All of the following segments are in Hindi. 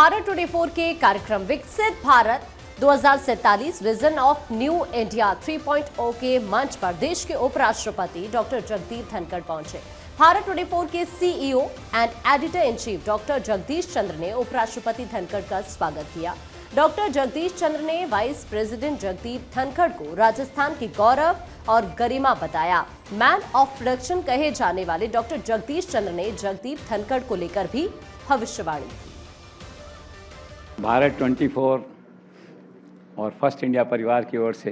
भारत 24 के कार्यक्रम विकसित Bharat 2047 vision of new India 3.0 के मंच पर देश के उपराष्ट्रपति डॉक्टर जगदीप धनखड़ पहुंचे। भारत 24 के CEO and editor in chief doctor Jagdish Chandra ने उपराष्ट्रपति धनखड़ का स्वागत किया। डॉक्टर जगदीश चंद्र ने वाइस प्रेसिडेंट जगदीप धनखड़ को राजस्थान की गौरव और गरिमा बताया। मैन ऑफ प्रोडक्शन कहे जाने वाले डॉक्टर जगदीश चंद्र ने जगदीप धनखड़ को लेकर भी भविष्यवाणी की। भारत 24 और फर्स्ट इंडिया परिवार की ओर से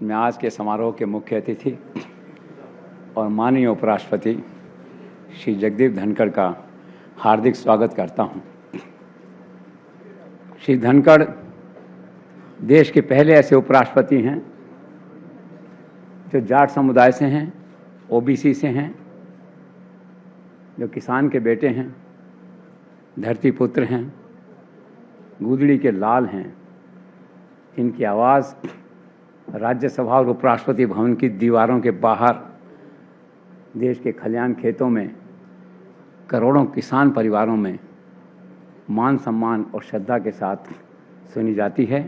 मैं आज के समारोह के मुख्य अतिथि और माननीय उपराष्ट्रपति श्री जगदीप धनखड़ का हार्दिक स्वागत करता हूं। श्री धनखड़ देश के पहले ऐसे उपराष्ट्रपति हैं जो जाट समुदाय से हैं, ओबीसी से हैं, जो किसान के बेटे हैं, धरती पुत्र हैं, गूदड़ी के लाल हैं। इनकी आवाज़ राज्यसभा और उपराष्ट्रपति भवन की दीवारों के बाहर देश के खलिहान खेतों में करोड़ों किसान परिवारों में मान सम्मान और श्रद्धा के साथ सुनी जाती है।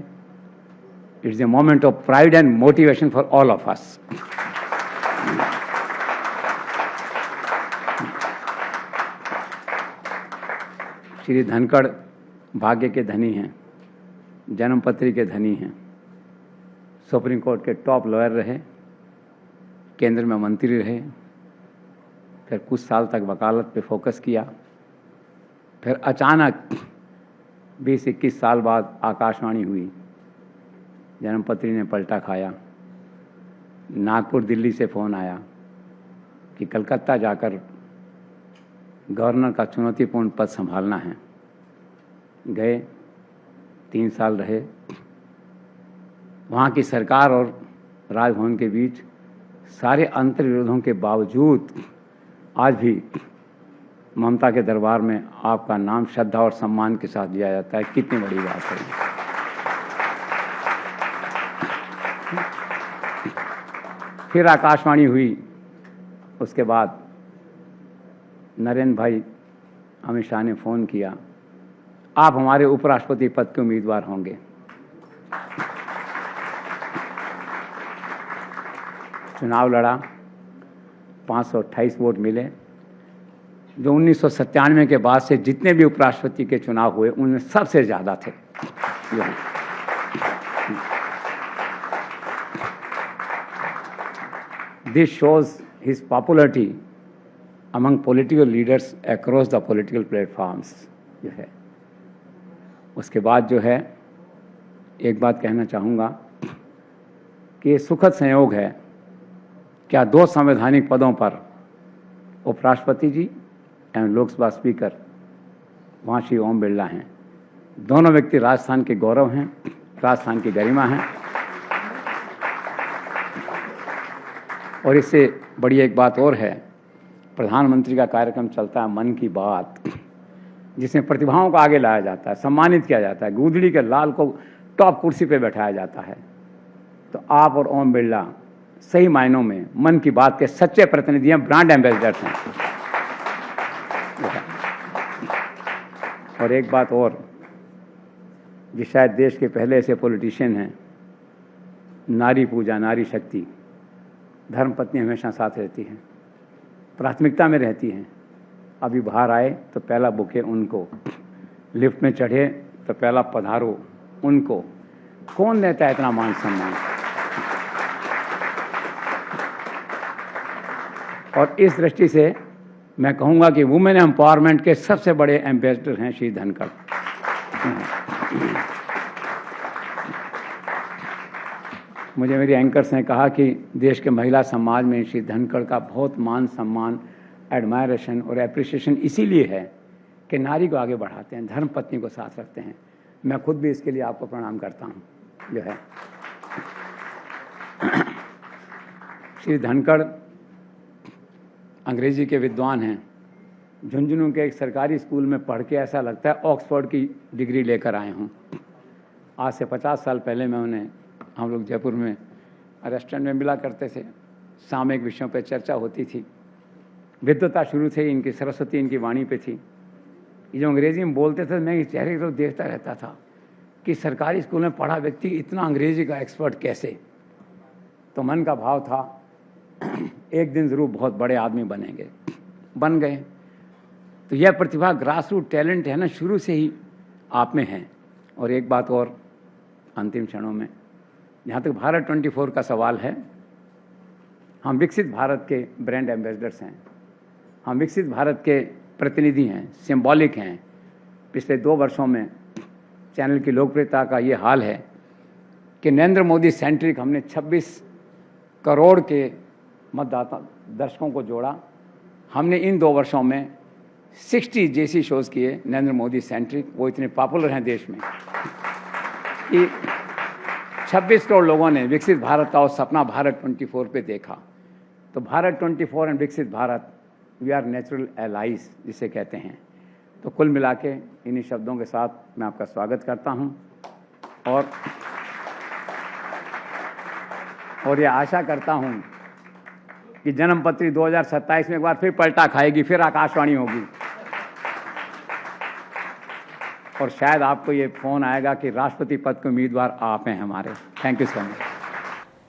It's a moment of pride and motivation for all of us. Shri Dhankhar भाग्य के धनी हैं, जन्मपत्री के धनी हैं, सुप्रीम कोर्ट के टॉप लॉयर रहे, केंद्र में मंत्री रहे, फिर कुछ साल तक वकालत पे फोकस किया, फिर अचानक 20-21 साल बाद आकाशवाणी हुई, जन्मपत्री ने पलटा खाया। नागपुर दिल्ली से फ़ोन आया कि कलकत्ता जाकर गवर्नर का चुनौतीपूर्ण पद संभालना है। गए, 3 साल रहे। वहाँ की सरकार और राजभवन के बीच सारे अंतर्विरोधों के बावजूद आज भी ममता के दरबार में आपका नाम श्रद्धा और सम्मान के साथ लिया जाता है। कितनी बड़ी बात है। फिर आकाशवाणी हुई। उसके बाद नरेंद्र भाई अमित शाह ने फ़ोन किया, आप हमारे उपराष्ट्रपति पद के उम्मीदवार होंगे। चुनाव लड़ा, 528 वोट मिले, जो 1997 के बाद से जितने भी उपराष्ट्रपति के चुनाव हुए उनमें सबसे ज़्यादा थे। This shows his popularity among political leaders across the political platforms जो है। उसके बाद जो है एक बात कहना चाहूँगा कि ये सुखद संयोग है, क्या 2 संवैधानिक पदों पर उपराष्ट्रपति जी एवं लोकसभा स्पीकर वहाँ श्री ओम बिरला हैं। दोनों व्यक्ति राजस्थान के गौरव हैं, राजस्थान की गरिमा हैं। और इससे बड़ी एक बात और है, प्रधानमंत्री का कार्यक्रम चलता है मन की बात, जिसमें प्रतिभाओं को आगे लाया जाता है, सम्मानित किया जाता है, गूदड़ी के लाल को टॉप कुर्सी पे बैठाया जाता है। तो आप और ओम बिरला सही मायनों में मन की बात के सच्चे प्रतिनिधि हैं, ब्रांड एम्बेसडर्स हैं। और एक बात और, जो शायद देश के पहले ऐसे पॉलिटिशियन हैं, नारी पूजा, नारी शक्ति, धर्मपत्नी हमेशा साथ रहती हैं, प्राथमिकता में रहती हैं। अभी बाहर आए तो पहला बुके उनको, लिफ्ट में चढ़े तो पहला पधारो उनको। कौन देता है इतना मान सम्मान? और इस दृष्टि से मैं कहूँगा कि वुमेन एम्पावरमेंट के सबसे बड़े एम्बेसडर हैं श्री धनखड़। मुझे मेरी एंकर्स ने कहा कि देश के महिला समाज में श्री धनखड़ का बहुत मान सम्मान, एडमायरेशन और एप्रिसिएशन इसीलिए है कि नारी को आगे बढ़ाते हैं, धर्म पत्नी को साथ रखते हैं। मैं खुद भी इसके लिए आपको प्रणाम करता हूँ। जो है श्री धनखड़ अंग्रेजी के विद्वान हैं। झुंझुनू के एक सरकारी स्कूल में पढ़ के ऐसा लगता है ऑक्सफोर्ड की डिग्री लेकर आए हूँ। आज से 50 साल पहले मैं उन्हें, हम लोग जयपुर में रेस्टोरेंट में मिला करते थे, सामयिक विषयों पर चर्चा होती थी। विद्वता शुरू से इनकी, सरस्वती इनकी वाणी पे थी। ये जो अंग्रेजी में बोलते थे मैं चेहरे की तरफ देखता रहता था कि सरकारी स्कूल में पढ़ा व्यक्ति इतना अंग्रेजी का एक्सपर्ट कैसे। तो मन का भाव था एक दिन ज़रूर बहुत बड़े आदमी बनेंगे, बन गए। तो यह प्रतिभा ग्रास रूट टैलेंट है ना, शुरू से ही आप में है। और एक बात और अंतिम क्षणों में, जहाँ तक भारत 24 का सवाल है, हम विकसित भारत के ब्रांड एम्बेसडर्स हैं, हम विकसित भारत के प्रतिनिधि हैं, सिंबॉलिक हैं। पिछले 2 वर्षों में चैनल की लोकप्रियता का ये हाल है कि नरेंद्र मोदी सेंट्रिक हमने 26 करोड़ के मतदाता दर्शकों को जोड़ा। हमने इन 2 वर्षों में 60 जैसी शोज़ किए नरेंद्र मोदी सेंट्रिक। वो इतने पॉपुलर हैं देश में कि 26 करोड़ लोगों ने विकसित भारत का और सपना भारत 24 पे देखा। तो भारत 24 एंड विकसित Bharat, we are natural allies जिसे कहते हैं। तो कुल मिला के इन्हीं शब्दों के साथ मैं आपका स्वागत करता हूं और ये आशा करता हूं कि जन्मपत्री 2027 में एक बार फिर पलटा खाएगी, फिर आकाशवाणी होगी और शायद आपको ये फ़ोन आएगा कि राष्ट्रपति पद के उम्मीदवार आप हैं हमारे। Thank you so much.